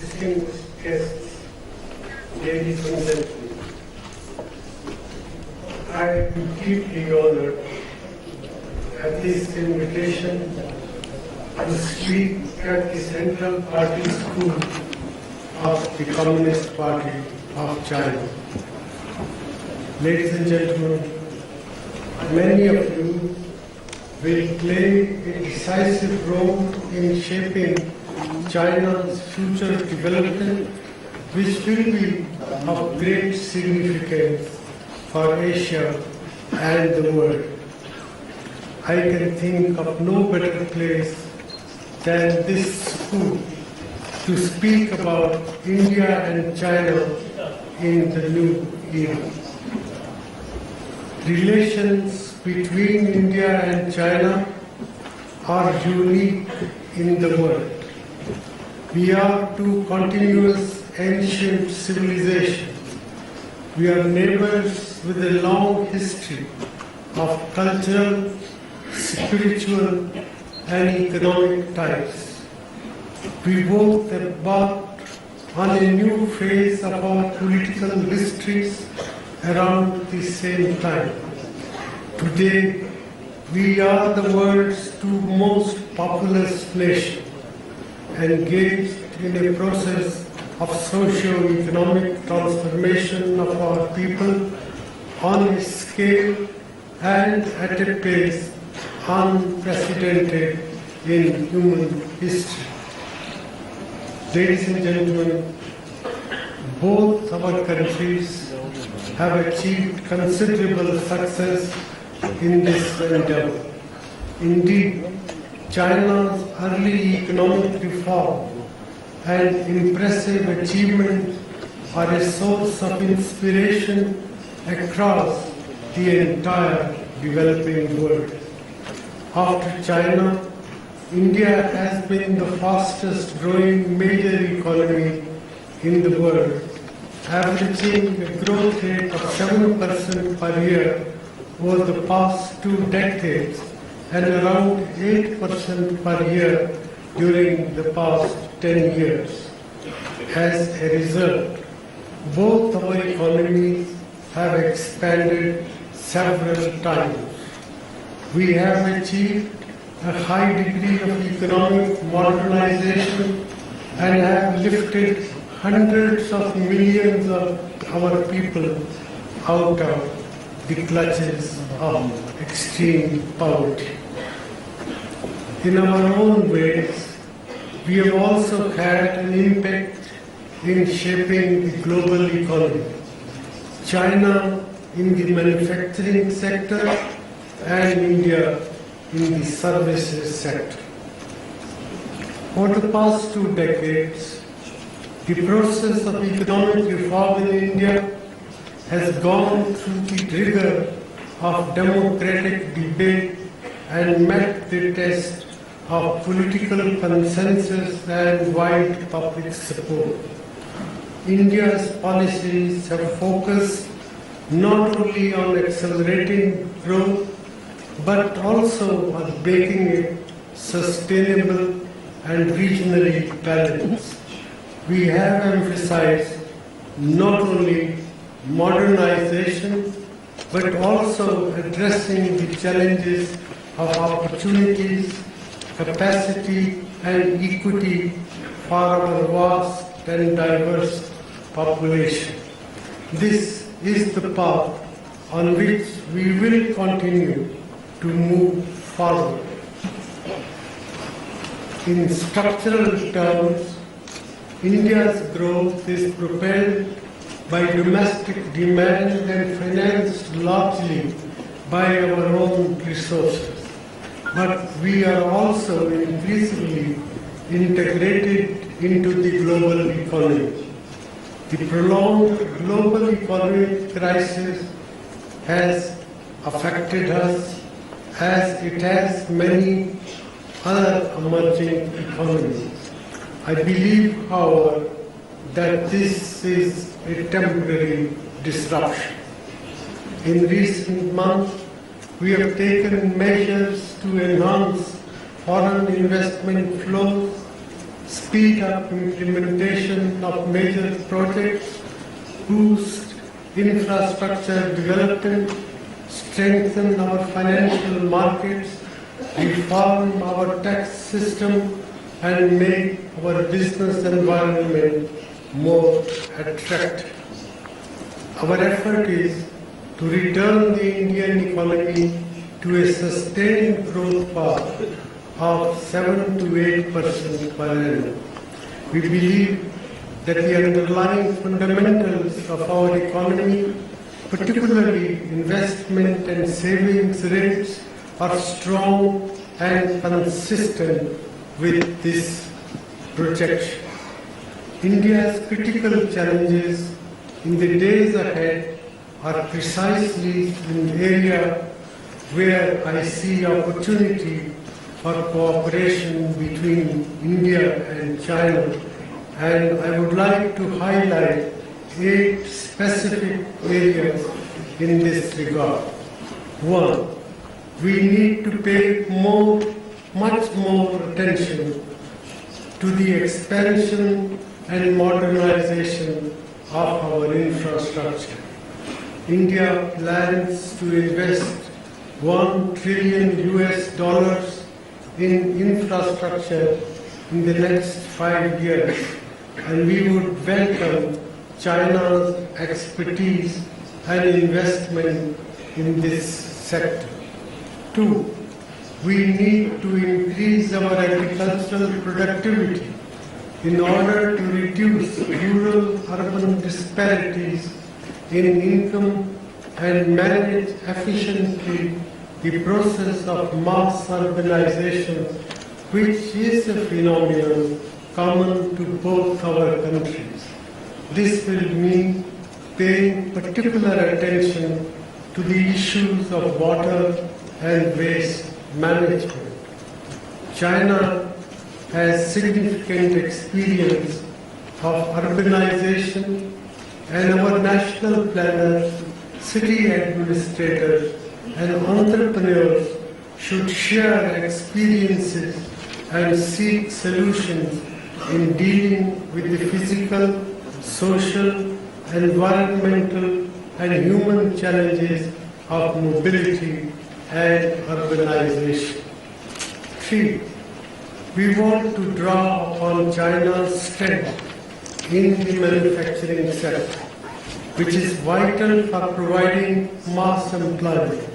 distinguished guests, ladies and gentlemen, I am deeply honored at this invitation to speak at the Central Party School of the Communist Party of China. Ladies and gentlemen, many of you will play a decisive role in shaping China's future development, which will be of great significance for Asia and the world. I can think of no better place than this school to speak about India and China in the new era. Relations between India and China are unique in the world. We are two continuous ancient civilizations. We are neighbors with a long history of cultural, spiritual, and economic ties. We both embarked on a new phase of our political histories around the same time. Today, we are the world's two most populous nations, engaged in a process of socio-economic transformation of our people on a scale and at a pace unprecedented in human history. Ladies and gentlemen, both our countries have achieved considerable success in this endeavor. Indeed, China's early economic reform and impressive achievements are a source of inspiration across the entire developing world. After China, India has been the fastest growing major economy in the world, averaging a growth rate of 7% per year over the past 2 decades and around 8% per year during the past 10 years. As a result, both our economies have expanded several times. We have achieved a high degree of economic modernization and have lifted hundreds of millions of our people out of the clutches of extreme poverty. In our own ways, we have also had an impact in shaping the global economy. China in the manufacturing sector and India in the services sector. Over the past 2 decades, the process of economic reform in India has gone through the rigor of democratic debate and met the test of political consensus and wide public support. India's policies have focused not only on accelerating growth, but also on making it sustainable and regionally balanced. We have emphasized not only modernization, but also addressing the challenges of opportunities, capacity, and equity for our vast and diverse population. This is the path on which we will continue to move forward. In structural terms, India's growth is propelled by domestic demand and financed largely by our own resources. But we are also increasingly integrated into the global economy. The prolonged global economic crisis has affected us as it has many other emerging economies. I believe, however, that this is a temporary disruption. In recent months, we have taken measures to enhance foreign investment flows speed up implementation of major projects, boost infrastructure development, strengthen our financial markets, reform our tax system, and make our business environment more attractive. Our effort is to return the Indian economy to a sustained growth path of 7 to 8% per annum. We believe that the underlying fundamentals of our economy, particularly investment and savings rates, are strong and consistent with this projection. India's critical challenges in the days ahead are precisely in the area where I see opportunity for cooperation between India and China, and I would like to highlight 8 specific areas in this regard. 1. We need to pay much more attention to the expansion and modernization of our infrastructure. India plans to invest $1 trillion in infrastructure in the next 5 years, and we would welcome China's expertise and investment in this sector. 2. We need to increase our agricultural productivity in order to reduce rural-urban disparities in income and manage efficiently the process of mass urbanization, which is a phenomenon common to both our countries. This will mean paying particular attention to the issues of water and waste management. China has significant experience of urbanization, and our national planners, city administrators, and entrepreneurs should share experiences and seek solutions in dealing with the physical, social, environmental, and human challenges of mobility and urbanization. 3. We want to draw upon China's strength in the manufacturing sector, which is vital for providing mass employment.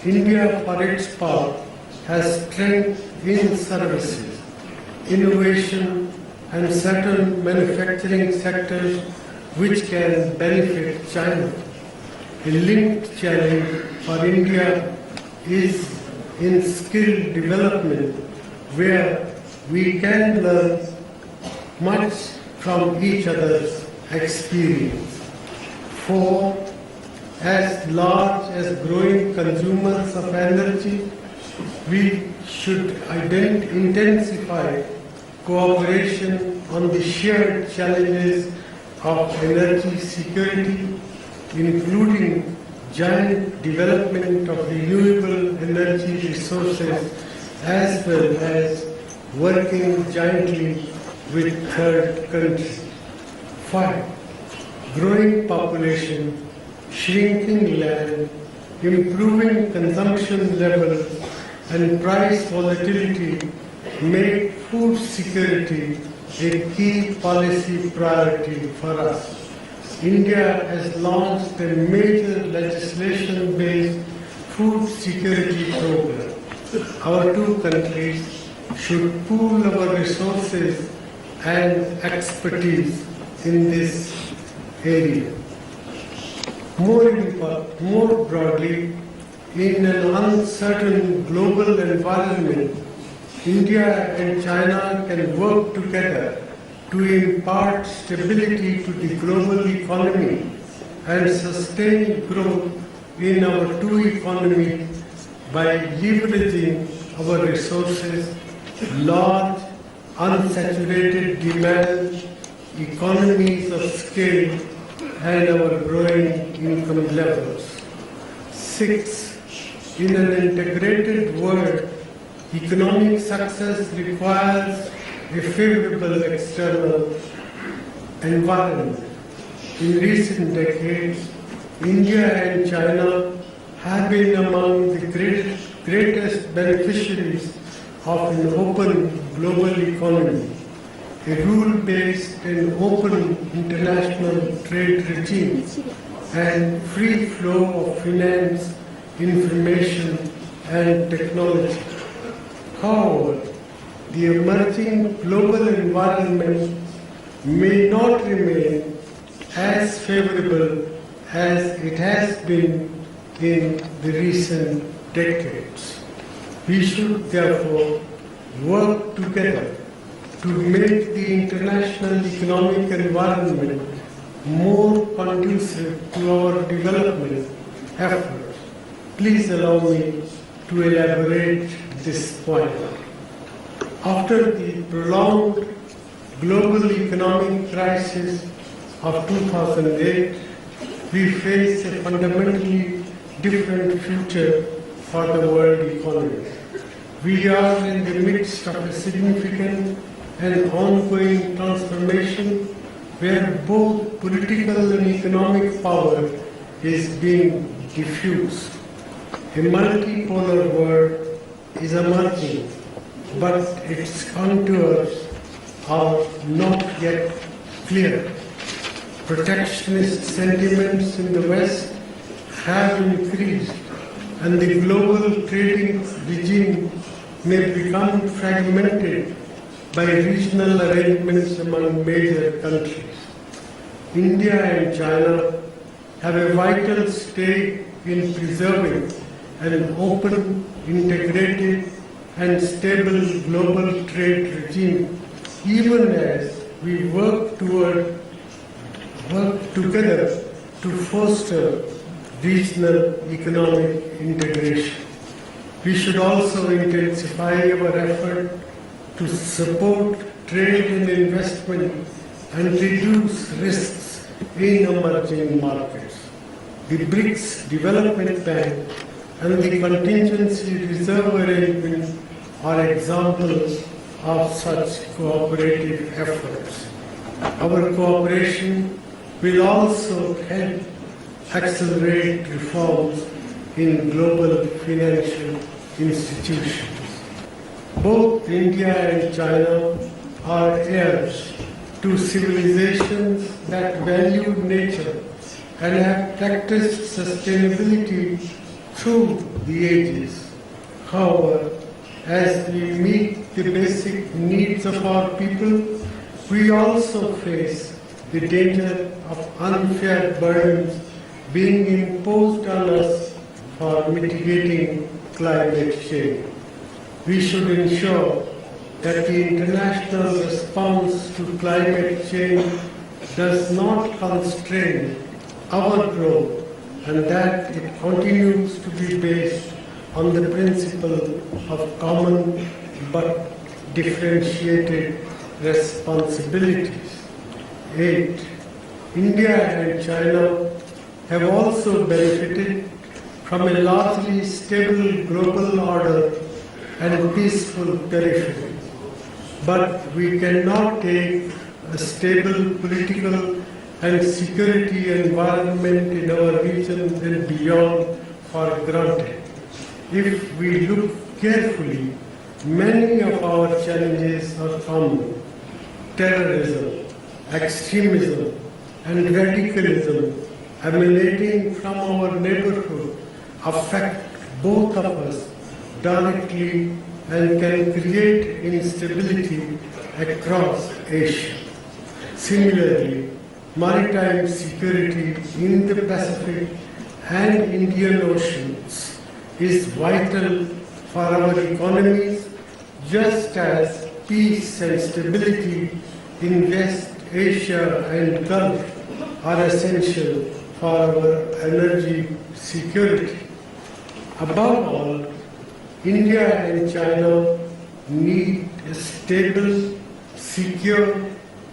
India, for its part, has strength in services, innovation, and certain manufacturing sectors which can benefit China. A linked challenge for India is in skill development, where we can learn much from each other's experience. 4. As large as growing consumers of energy, we should intensify cooperation on the shared challenges of energy security, including joint development of renewable energy resources, as well as working jointly with third countries. 5. Growing population, shrinking land, improving consumption levels, and price volatility make food security a key policy priority for us. India has launched a major legislation-based food security program. Our two countries should pool our resources and expertise in this area. More broadly, in an uncertain global environment, India and China can work together to impart stability to the global economy and sustain growth in our two economies by leveraging our resources, large, unsaturated demand, economies of scale, and our growing income levels. 6. In an integrated world, economic success requires a favorable external environment. In recent decades, India and China have been among the greatest beneficiaries of an open global economy, a rule-based and open international trade regime, and free flow of finance, information, and technology. However, the emerging global environment may not remain as favorable as it has been in the recent decades. We should therefore work together to make the international economic environment more conducive to our development efforts. Please allow me to elaborate this point. After the prolonged global economic crisis of 2008, we face a fundamentally different future for the world economy. We are in the midst of a significant and ongoing transformation where both political and economic power is being diffused. A multipolar world is emerging, but its contours are not yet clear. Protectionist sentiments in the West have increased, and the global trading regime may become fragmented by regional arrangements among major countries. India and China have a vital stake in preserving an open, integrated, and stable global trade regime, even as we work together to foster regional economic integration. We should also intensify our effort to support trade and investment and reduce risks in emerging markets. The BRICS Development Bank and the Contingency Reserve Arrangement are examples of such cooperative efforts. Our cooperation will also help accelerate reforms in global financial institutions. Both India and China are heirs to civilizations that value nature and have practiced sustainability through the ages. However, as we meet the basic needs of our people, we also face the danger of unfair burdens being imposed on us for mitigating climate change. We should ensure that the international response to climate change does not constrain our growth and that it continues to be based on the principle of common but differentiated responsibilities. 8. India and China have also benefited from a largely stable global order and peaceful periphery. But we cannot take a stable political and security environment in our region and beyond for granted. If we look carefully, many of our challenges are common. Terrorism, extremism, and radicalism emanating from our neighborhood affect both of us directly and can create instability across Asia. Similarly, maritime security in the Pacific and Indian Oceans is vital for our economies, just as peace and stability in West Asia and Gulf are essential for our energy security. Above all, India and China need a stable, secure,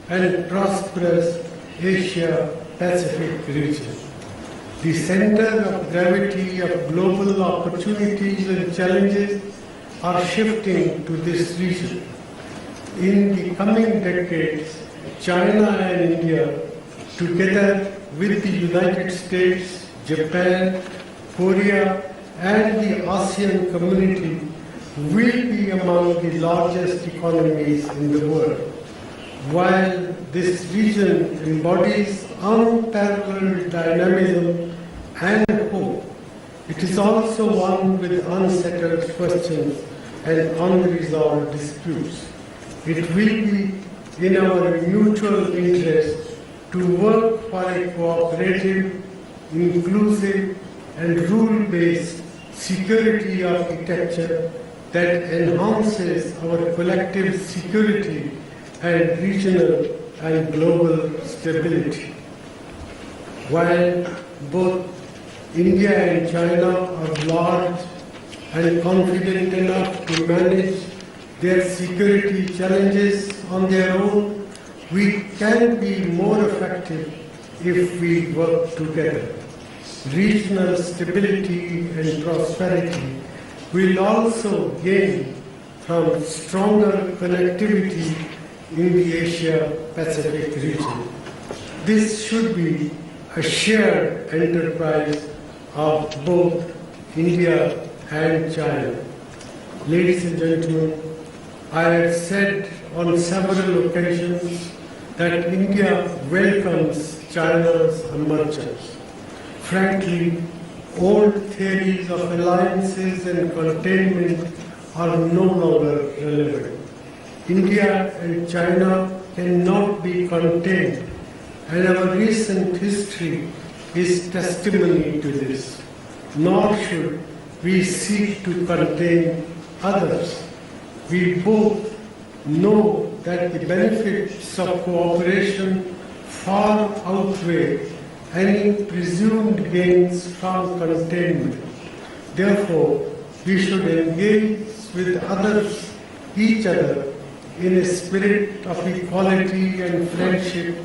and prosperous Asia-Pacific region. The center of gravity of global opportunities and challenges are shifting to this region. In the coming decades, China and India, together with the United States, Japan, Korea, and the ASEAN community, will be among the largest economies in the world. While this region embodies unparalleled dynamism and hope, it is also one with unsettled questions and unresolved disputes. It will be in our mutual interest to work for a cooperative, inclusive, and rule-based security architecture that enhances our collective security and regional and global stability. While both India and China are large and confident enough to manage their security challenges on their own, we can be more effective if we work together. Regional stability and prosperity will also gain from stronger connectivity in the Asia-Pacific region. This should be a shared enterprise of both India and China. Ladies and gentlemen, I have said on several occasions that India welcomes China's emergence. Frankly, old theories of alliances and containment are no longer relevant. India and China cannot be contained, and our recent history is testimony to this. Nor should we seek to contain others. We both know that the benefits of cooperation far outweigh any presumed gains from containment. Therefore, we should engage with others, each other, in a spirit of equality and friendship,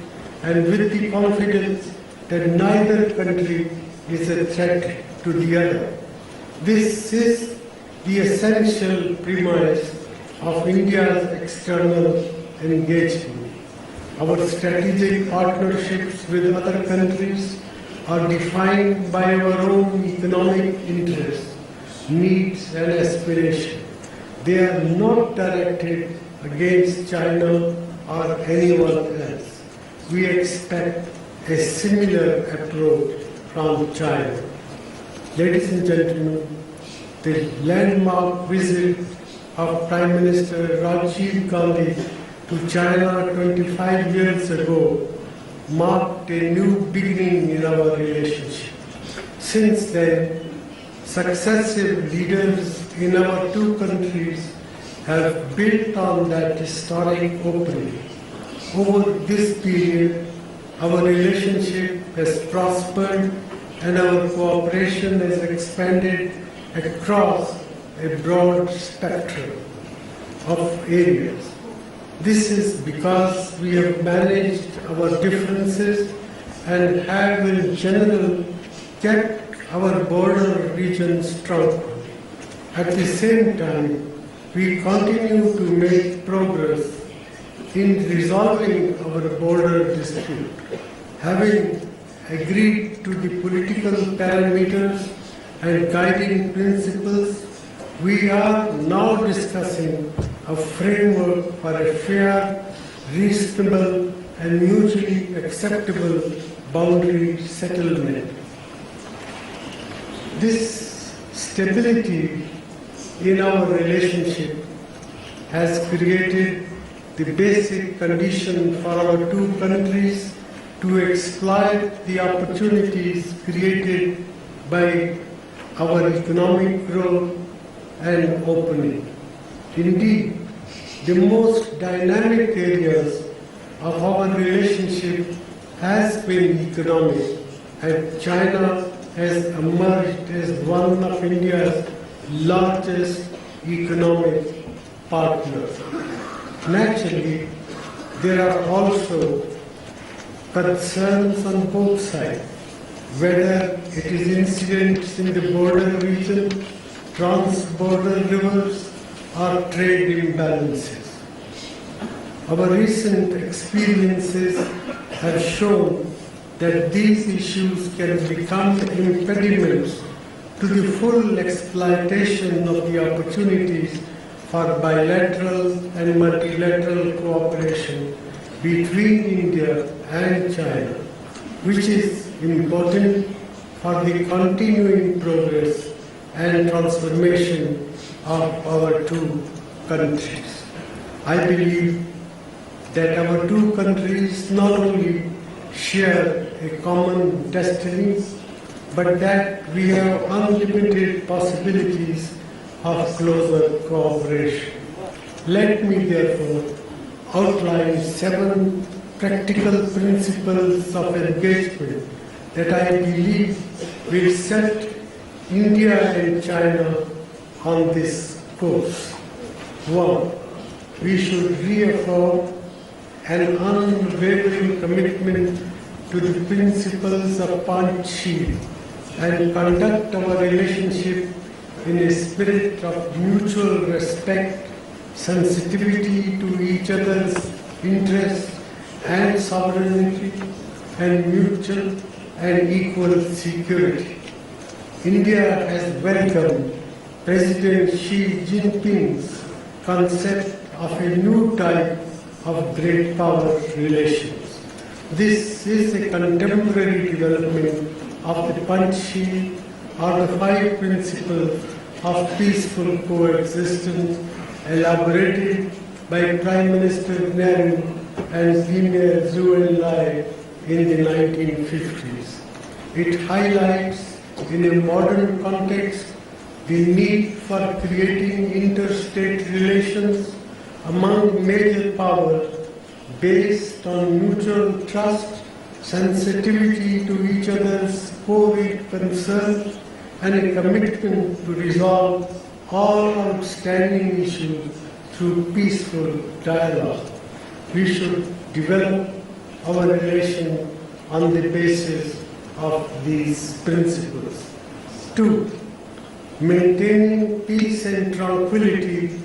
and with the confidence that neither country is a threat to the other. This is the essential premise of India's external engagement. Our strategic partnerships with other countries are defined by our own economic interests, needs, and aspirations. They are not directed against China or anyone else. We expect a similar approach from China. Ladies and gentlemen, the landmark visit of Prime Minister Rajiv Gandhi to China 25 years ago marked a new beginning in our relationship. Since then, successive leaders in our two countries have built on that historic opening. Over this period, our relationship has prospered and our cooperation has expanded across a broad spectrum of areas. This is because we have managed our differences and have in general kept our border region strong. At the same time, we continue to make progress in resolving our border dispute. Having agreed to the political parameters and guiding principles, we are now discussing a framework for a fair, reasonable, and mutually acceptable boundary settlement. This stability in our relationship has created the basic condition for our two countries to exploit the opportunities created by our economic growth and opening. Indeed, the most dynamic areas of our relationship has been economic, and China has emerged as one of India's largest economic partners. Naturally, there are also concerns on both sides, whether it is incidents in the border region, trans-border rivers, or trade imbalances. Our recent experiences have shown that these issues can become impediments to the full exploitation of the opportunities for bilateral and multilateral cooperation between India and China, which is important for the continuing progress and transformation of our two countries. I believe that our two countries not only share a common destiny, but that we have unlimited possibilities of closer cooperation. Let me therefore outline 7 practical principles of engagement that I believe will set India and China on this course. 1. We should reaffirm an unwavering commitment to the principles of partnership and conduct our relationship in a spirit of mutual respect, sensitivity to each other's interests and sovereignty, and mutual and equal security. India has welcomed President Xi Jinping's concept of a new type of great power relations. This is a contemporary development of the Panchsheel, or the 5 principles of peaceful coexistence elaborated by Prime Minister Nehru and Premier Zhou Enlai in the 1950s. It highlights, in a modern context, the need for creating interstate relations among major powers based on mutual trust, sensitivity to each other's core concerns, and a commitment to resolve all outstanding issues through peaceful dialogue. We should develop our relation on the basis of these principles. 2. Maintaining peace and tranquility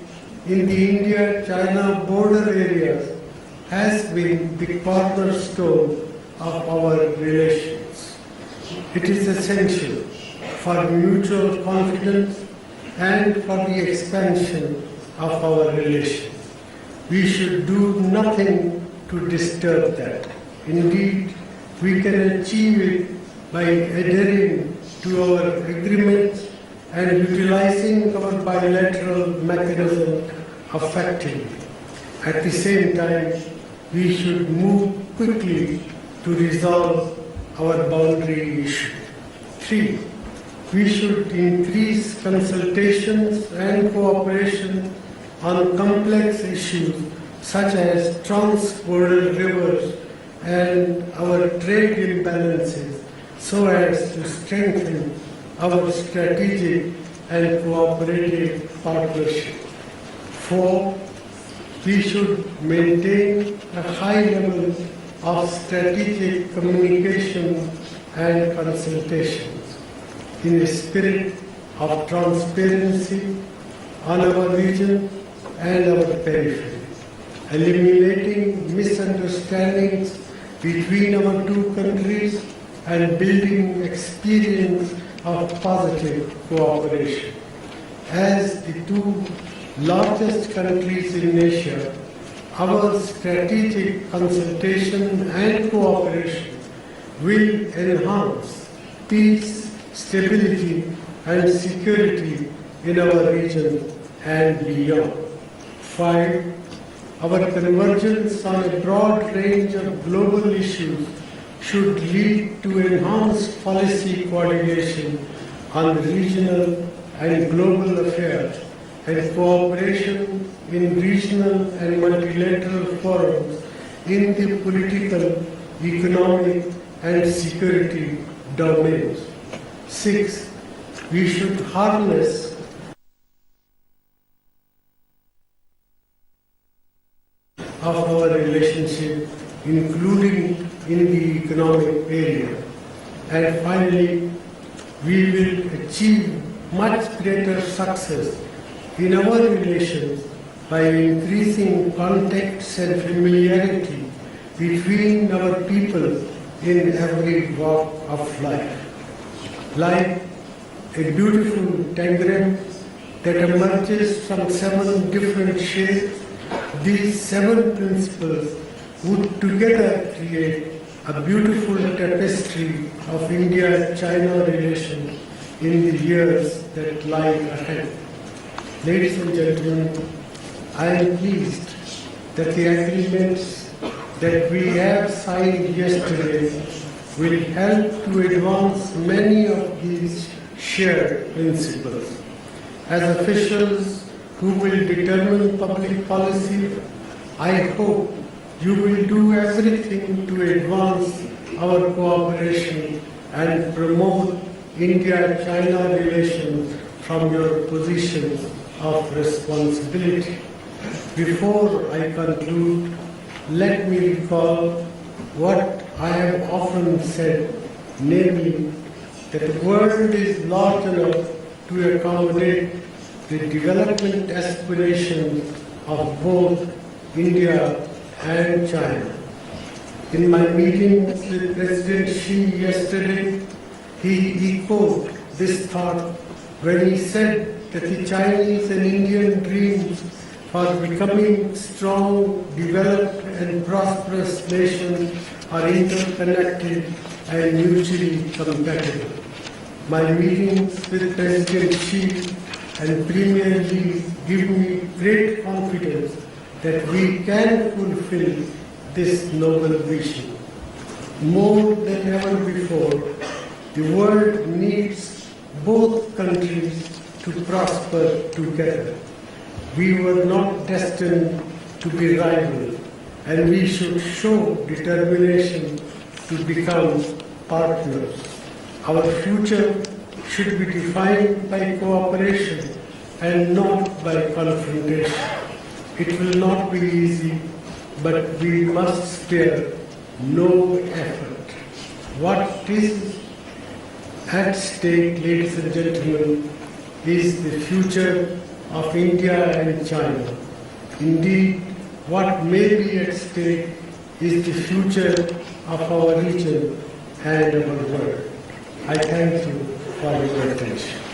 in the India-China border areas has been the cornerstone of our relations. It is essential for mutual confidence and for the expansion of our relations. We should do nothing to disturb that. Indeed, we can achieve it by adhering to our agreements and utilizing our bilateral mechanism effectively. At the same time, we should move quickly to resolve our boundary issue. 3. We should increase consultations and cooperation on complex issues such as trans-border rivers and our trade imbalances so as to strengthen our strategic and cooperative partnership. 4. We should maintain a high level of strategic communication and consultations in a spirit of transparency on our region and our periphery, eliminating misunderstandings between our two countries and building experience of positive cooperation. As the two largest countries in Asia, our strategic consultation and cooperation will enhance peace, stability, and security in our region and beyond. 5. Our convergence on a broad range of global issues should lead to enhanced policy coordination on regional and global affairs and cooperation in regional and multilateral forums in the political, economic, and security domains. 6. We should harness of our relationship, including in the economic area. And finally, we will achieve much greater success in our relations by increasing contacts and familiarity between our people in every walk of life. Like a beautiful diagram that emerges from 7 different shapes, these 7 principles would together create a beautiful tapestry of India-China relations in the years that lie ahead. Ladies and gentlemen, I am pleased that the agreements that we have signed yesterday will help to advance many of these shared principles. As officials who will determine public policy, I hope you will do everything to advance our cooperation and promote India-China relations from your position of responsibility. Before I conclude, let me recall what I have often said, namely that the world is large enough to accommodate the development aspirations of both India and China. In my meetings with President Xi yesterday, he echoed this thought when he said that the Chinese and Indian dreams for becoming strong, developed and prosperous nations are interconnected and mutually compatible. My meetings with President Xi and Premier Li give me great confidence that we can fulfill this noble vision. More than ever before, the world needs both countries to prosper together. We were not destined to be rivals, and we should show determination to become partners. Our future should be defined by cooperation and not by confrontation. It will not be easy, but we must spare no effort. What is at stake, ladies and gentlemen, is the future of India and China. Indeed, what may be at stake is the future of our region and our world. I thank you for your attention.